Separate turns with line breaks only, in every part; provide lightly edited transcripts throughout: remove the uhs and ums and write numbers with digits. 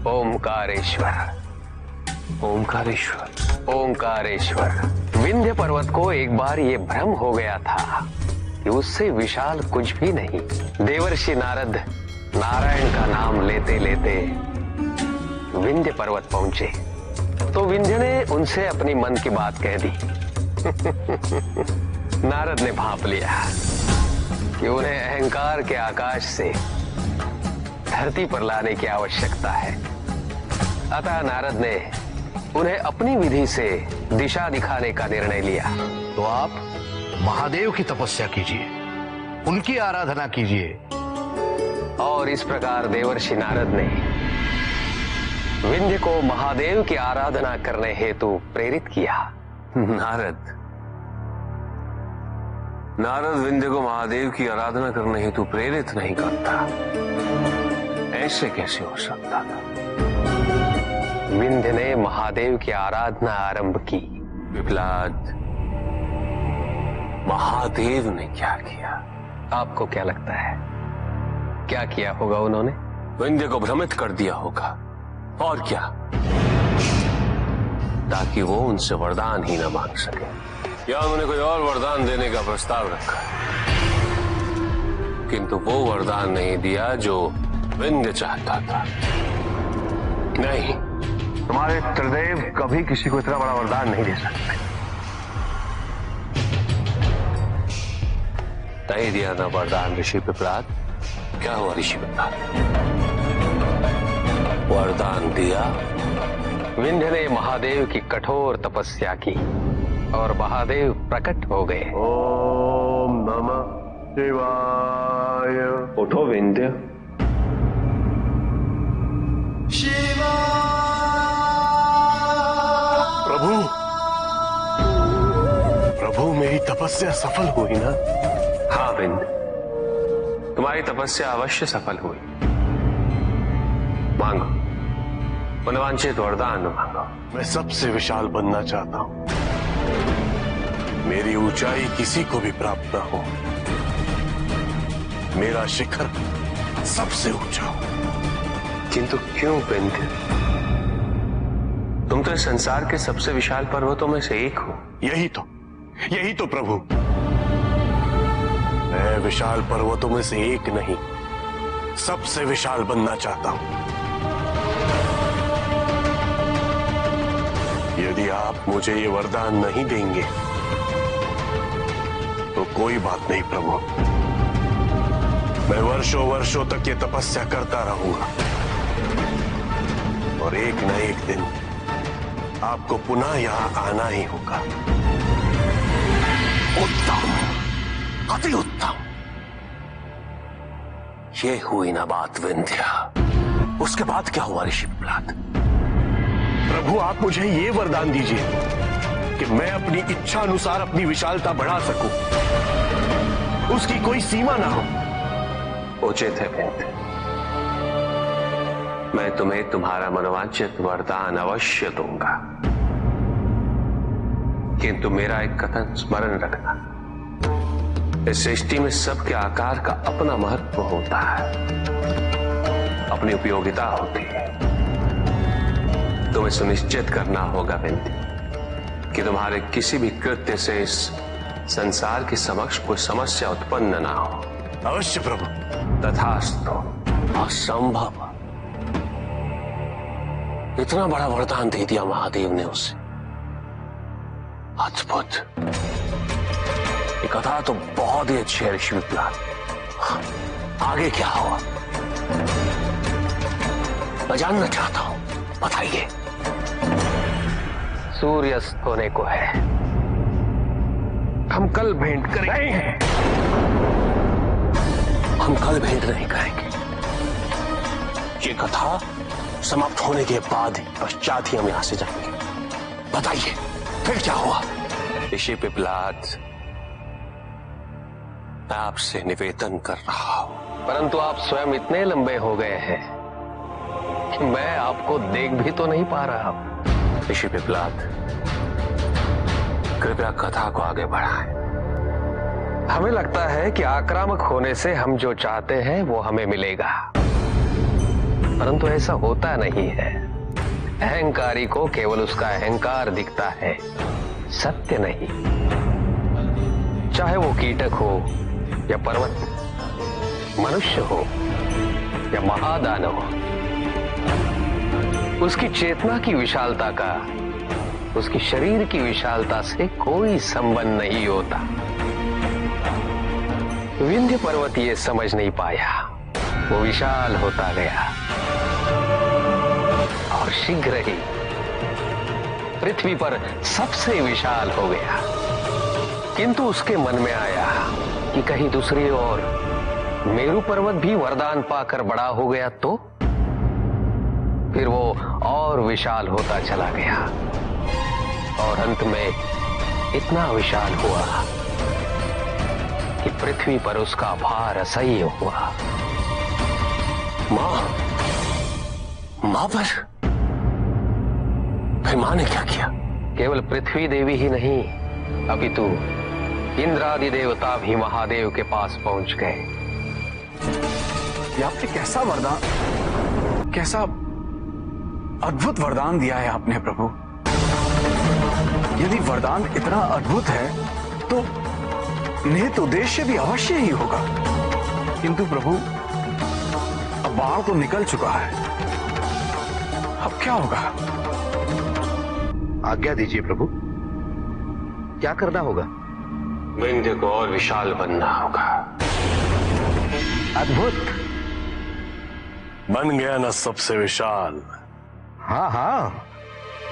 ओमकारेश्वर,
ओमकारेश्वर,
ओमकारेश्वर। विंध्य पर्वत को एक बार ये भ्रम हो गया था कि उससे विशाल कुछ भी नहीं। देवर्षि नारद नारायण का नाम लेते लेते विंध्य पर्वत पहुंचे तो विंध्य ने उनसे अपनी मन की बात कह दी। नारद ने भांप लिया कि उन्हें अहंकार के आकाश से धरती पर लाने की आवश्यकता है। अतः नारद ने उन्हें अपनी विधि से दिशा दिखाने का निर्णय लिया।
तो आप महादेव की तपस्या कीजिए, उनकी आराधना कीजिए।
और इस प्रकार देवर्षि नारद ने विंध्य को महादेव की आराधना करने हेतु प्रेरित किया।
नारद विंध्य को महादेव की आराधना करने हेतु प्रेरित नहीं करता, ऐसे कैसे हो सकता था?
विंध्य ने महादेव की आराधना आरंभ की।
पिपलाद, महादेव ने क्या किया?
आपको क्या लगता है क्या किया होगा उन्होंने?
विंध्य को भ्रमित कर दिया होगा, और क्या, ताकि वो उनसे वरदान ही न मांग सके। या उन्होंने कोई और वरदान देने का प्रस्ताव रखा, किंतु वो वरदान नहीं दिया जो विंध्य चाहता था।
नहीं, तुम्हारे त्रिदेव कभी किसी को इतना बड़ा वरदान नहीं दे सकते।
नहीं दिया ना वरदान ऋषि पिपलाद। क्या हुआ ऋषि पिपलाद? वरदान दिया।
विंध्य ने महादेव की कठोर तपस्या की और महादेव प्रकट हो गए।
ओम नमः शिवाय।
उठो विंध्य।
प्रभु, प्रभु मेरी तपस्या सफल हुई ना?
हाँ विंध्य, तुम्हारी तपस्या अवश्य सफल हुई। मांगो, मनवांछित वरदान मांगो।
मैं सबसे विशाल बनना चाहता हूं। मेरी ऊंचाई किसी को भी प्राप्त न हो। मेरा शिखर सबसे ऊंचा हो।
किंतु क्यों विंध्य? तुम तो इस संसार के सबसे विशाल पर्वतों में से एक हो।
यही तो प्रभु। मैं विशाल पर्वतों में से एक नहीं, सबसे विशाल बनना चाहता हूं। यदि आप मुझे ये वरदान नहीं देंगे तो कोई बात नहीं प्रभु। मैं वर्षों वर्षों तक ये तपस्या करता रहूंगा और एक न एक दिन आपको पुनः यहां आना ही होगा।
उत्तम, अति उत्तम। ये हुई ना बात विंध्य। उसके बाद क्या हुआ ऋषि पिपलाद?
प्रभु, आप मुझे ये वरदान दीजिए कि मैं अपनी इच्छा अनुसार अपनी विशालता बढ़ा सकूं, उसकी कोई सीमा ना हो।
उचित है विंध्य, मैं तुम्हें तुम्हारा मनोवांछित वरदान अवश्य दूंगा, किंतु मेरा एक कथन स्मरण रखना। इस सृष्टि में सबके आकार का अपना महत्व होता है, अपनी उपयोगिता होती है। तुम्हें सुनिश्चित करना होगा विंध्य कि तुम्हारे किसी भी कृत्य से इस संसार के समक्ष कोई समस्या उत्पन्न ना हो।
अवश्य प्रभु।
तथास्तु। असंभव, इतना बड़ा वरदान दे दिया महादेव ने उसे। अद्भुत। ये कथा तो बहुत ही अच्छी है ऋषि पिपलाद। आगे क्या हुआ मैं जानना चाहता हूं, बताइए।
सूर्यास्त होने को है, हम कल भेंट करेंगे।
हम कल भेंट नहीं करेंगे। ये कथा समाप्त होने के बाद ही, पश्चात ही हम यहां से जाएंगे। बताइए फिर क्या हुआ? ऋषि पिपलाद, मैं आपसे निवेदन कर रहा हूं।
परंतु आप स्वयं इतने लंबे हो गए हैं कि मैं आपको देख भी तो नहीं पा रहा।
ऋषि पिपलाद, कृपया कथा को आगे बढ़ाएं।
हमें लगता है कि आक्रामक होने से हम जो चाहते हैं वो हमें मिलेगा। परंतु ऐसा होता नहीं है। अहंकारी को केवल उसका अहंकार दिखता है, सत्य नहीं। चाहे वो कीटक हो या पर्वत, मनुष्य हो या महादानव, उसकी चेतना की विशालता का उसकी शरीर की विशालता से कोई संबंध नहीं होता। विंध्य पर्वत ये समझ नहीं पाया, वो विशाल होता गया और शीघ्र ही पृथ्वी पर सबसे विशाल हो गया। किंतु उसके मन में आया कि कहीं दूसरी ओर मेरु पर्वत भी वरदान पाकर बड़ा हो गया तो फिर वो और विशाल होता चला गया और अंत में इतना विशाल हुआ कि पृथ्वी पर उसका भार असह्य हुआ।
मां पर फिर मां ने क्या किया?
केवल पृथ्वी देवी ही नहीं, अपितु इंद्रादि देवता भी महादेव के पास पहुंच गए।
ये आपने कैसा वरदान, कैसा अद्भुत वरदान दिया है आपने प्रभु। यदि वरदान इतना अद्भुत है तो निहित उद्देश्य भी अवश्य ही होगा। किंतु प्रभु, अब बाण तो निकल चुका है, अब क्या होगा?
आज्ञा दीजिए प्रभु, क्या करना होगा?
विंध्य को और विशाल बनना होगा।
अद्भुत, बन गया ना सबसे विशाल।
हाँ हाँ,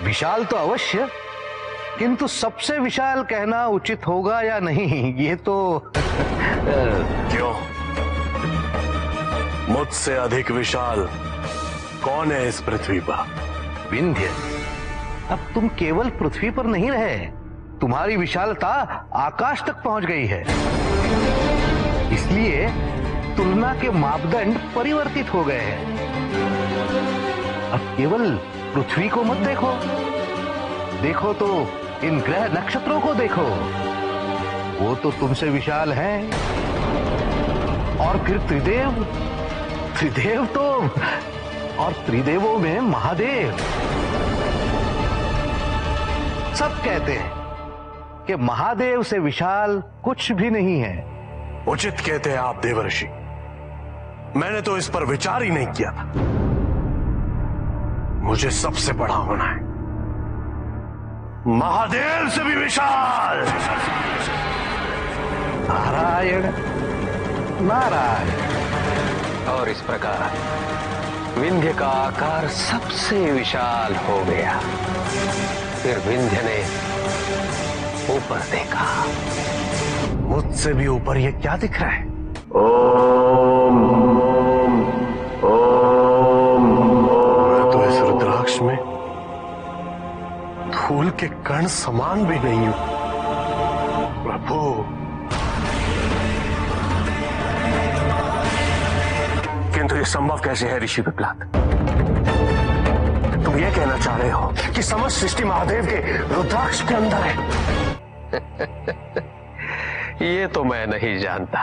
विशाल तो अवश्य, किंतु सबसे विशाल कहना उचित होगा या नहीं, ये तो
क्यों? मुझसे अधिक विशाल कौन है इस पृथ्वी पर?
विंध्य, अब तुम केवल पृथ्वी पर नहीं रहे, तुम्हारी विशालता आकाश तक पहुंच गई है। इसलिए तुलना के मापदंड परिवर्तित हो गए हैं। अब केवल पृथ्वी को मत देखो, देखो तो इन ग्रह नक्षत्रों को देखो, वो तो तुमसे विशाल हैं। और फिर त्रिदेव, त्रिदेव तो, और त्रिदेवों में महादेव। सब कहते हैं कि महादेव से विशाल कुछ भी नहीं है।
उचित कहते हैं आप देवर्षि, मैंने तो इस पर विचार ही नहीं किया था। मुझे सबसे बड़ा होना है, महादेव से भी विशाल।
नारायण नारायण।
और इस प्रकार विंध्य का आकार सबसे विशाल हो गया। फिर विंध्य ने ऊपर देखा।
मुझसे भी ऊपर ये क्या दिख रहा है? मैं तो इस रुद्राक्ष में धूल के कण समान भी नहीं हूं। प्रभु,
किंतु ये संभव कैसे है ऋषि पिपलाद? तुम ये कहना चाह रहे हो कि समस्त सृष्टि महादेव के रुद्राक्ष के अंदर है?
ये तो मैं नहीं जानता,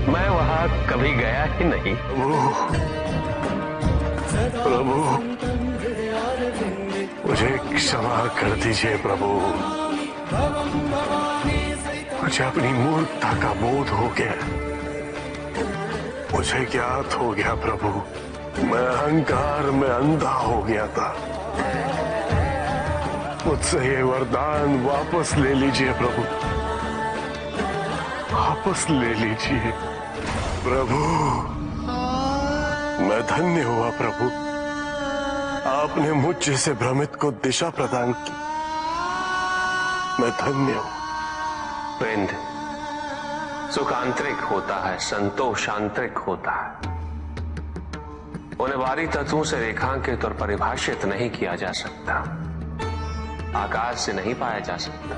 मैं वहां कभी गया ही नहीं।
प्रभु, मुझे क्षमा कर दीजिए प्रभु, मुझे अपनी मूर्खता का बोध हो गया। मुझे ज्ञात हो गया प्रभु, मैं अहंकार में अंधा हो गया था। मुझसे ये वरदान वापस ले लीजिए प्रभु, वापस ले लीजिए प्रभु। मैं धन्य हुआ प्रभु, आपने मुझ जैसे भ्रमित को दिशा प्रदान की। मैं धन्य हूं।
विंध्य, सुख आंतरिक होता है, संतोष आंतरिक होता है। उन्हें बाहरी तत्वों से रेखांकित और परिभाषित नहीं किया जा सकता, आकार से नहीं पाया जा सकता।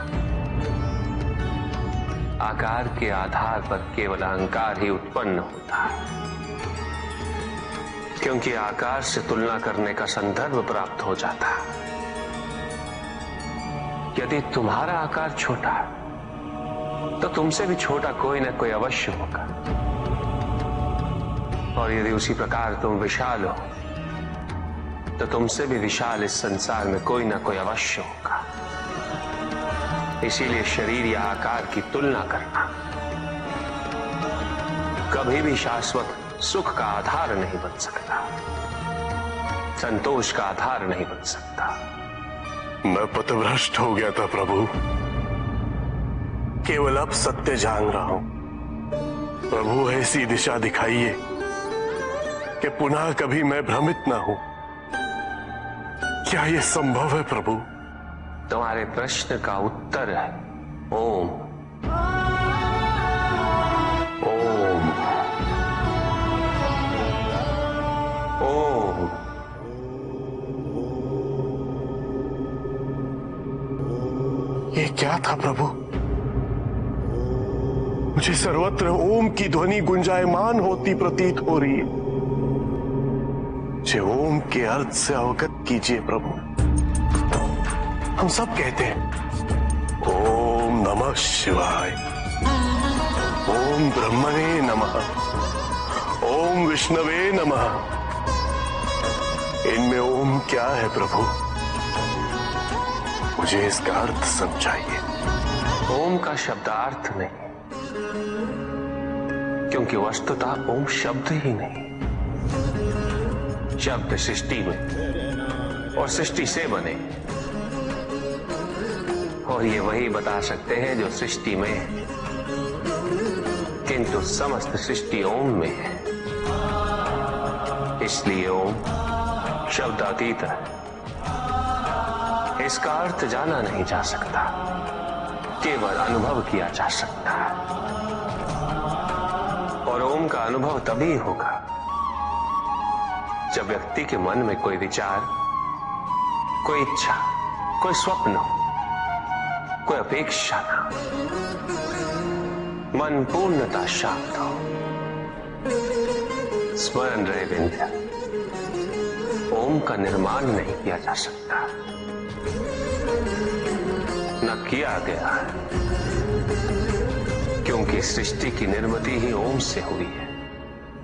आकार के आधार पर केवल अहंकार ही उत्पन्न होता है, क्योंकि आकार से तुलना करने का संदर्भ प्राप्त हो जाता है। यदि तुम्हारा आकार छोटा है तो तुमसे भी छोटा कोई ना कोई अवश्य होगा,
और यदि उसी प्रकार तुम विशाल हो तो तुमसे भी विशाल इस संसार में कोई ना कोई अवश्य होगा। इसीलिए शरीर या आकार की तुलना करना कभी भी शाश्वत सुख का आधार नहीं बन सकता, संतोष का आधार नहीं बन सकता।
मैं पथभ्रष्ट हो गया था प्रभु, केवल अब सत्य जान रहा हूं। प्रभु ऐसी दिशा दिखाइए कि पुनः कभी मैं भ्रमित ना हूं। क्या यह संभव है प्रभु?
तुम्हारे प्रश्न का उत्तर है ओम। ओम ओम।
ये क्या था प्रभु? मुझे सर्वत्र ओम की ध्वनि गुंजायमान होती प्रतीत हो रही है। मुझे ओम के अर्थ से अवगत कीजिए प्रभु। हम सब कहते हैं ओम नमः शिवाय, ओम ब्रह्मणे नमः, ओम विष्णवे नमः। इनमें ओम क्या है प्रभु? मुझे इसका अर्थ समझाइए।
ओम का शब्दार्थ नहीं, क्योंकि वस्तुतः ओम शब्द ही नहीं। शब्द सृष्टि में और सृष्टि से बने, और ये वही बता सकते हैं जो सृष्टि में है, किंतु समस्त सृष्टि ओम में है। इसलिए ओम शब्द अतीत है, इसका अर्थ जाना नहीं जा सकता, केवल अनुभव किया जा सकता है। और ओम का अनुभव तभी होगा जब व्यक्ति के मन में कोई विचार, कोई इच्छा, कोई स्वप्न हो, कोई अपेक्षा ना, मन पूर्णता शांत हो। स्मरण रहे विंध्य, ओम का निर्माण नहीं किया जा सकता, न किया गया है, क्योंकि सृष्टि की निर्मिति ही ओम से हुई है।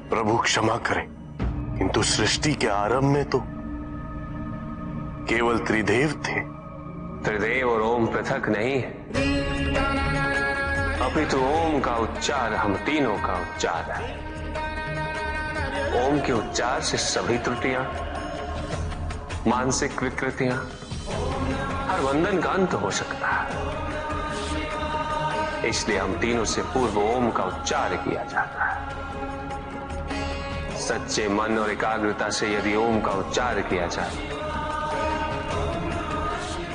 प्रभु क्षमा करें, किंतु सृष्टि के आरंभ में तो केवल त्रिदेव थे।
त्रिदेव और ओम पृथक नहीं है, अपितु ओम का उच्चार हम तीनों का उच्चार है। ओम के उच्चार से सभी त्रुटियां, मानसिक विकृतियां, हर बंधन का अंत हो सकता है। इसलिए हम तीनों से पूर्व ओम का उच्चार किया जाता है। सच्चे मन और एकाग्रता से यदि ओम का उच्चार किया जाए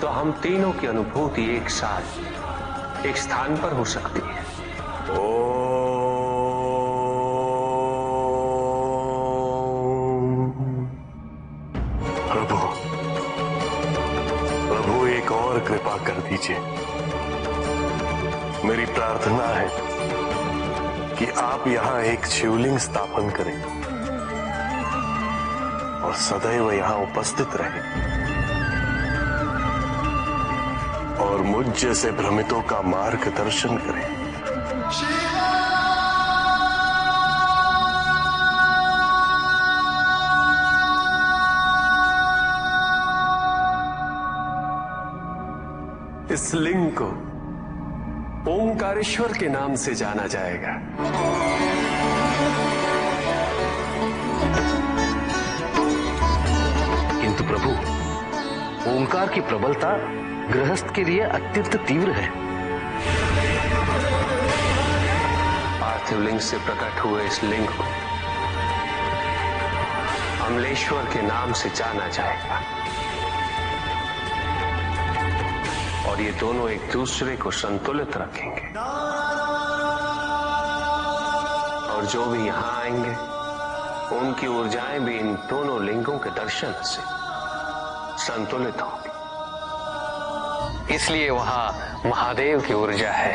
तो हम तीनों की अनुभूति एक साथ एक स्थान पर हो सकती है।
प्रभु, प्रभु एक और कृपा कर दीजिए। मेरी प्रार्थना है कि आप यहां एक शिवलिंग स्थापन करें और सदैव यहां उपस्थित रहें और मुझ जैसे भ्रमितों का मार्गदर्शन करें।
इस लिंग को ओंकारेश्वर के नाम से जाना जाएगा।
किंतु प्रभु, ओंकार की प्रबलता गृहस्थ के लिए अत्यंत तीव्र है।
पार्थिव लिंग से प्रकट हुए इस लिंग को अमलेश्वर के नाम से जाना जाएगा, और ये दोनों एक दूसरे को संतुलित रखेंगे। और जो भी यहां आएंगे उनकी ऊर्जाएं भी इन दोनों लिंगों के दर्शन से संतुलित होंगी।
इसलिए वहां महादेव की ऊर्जा है।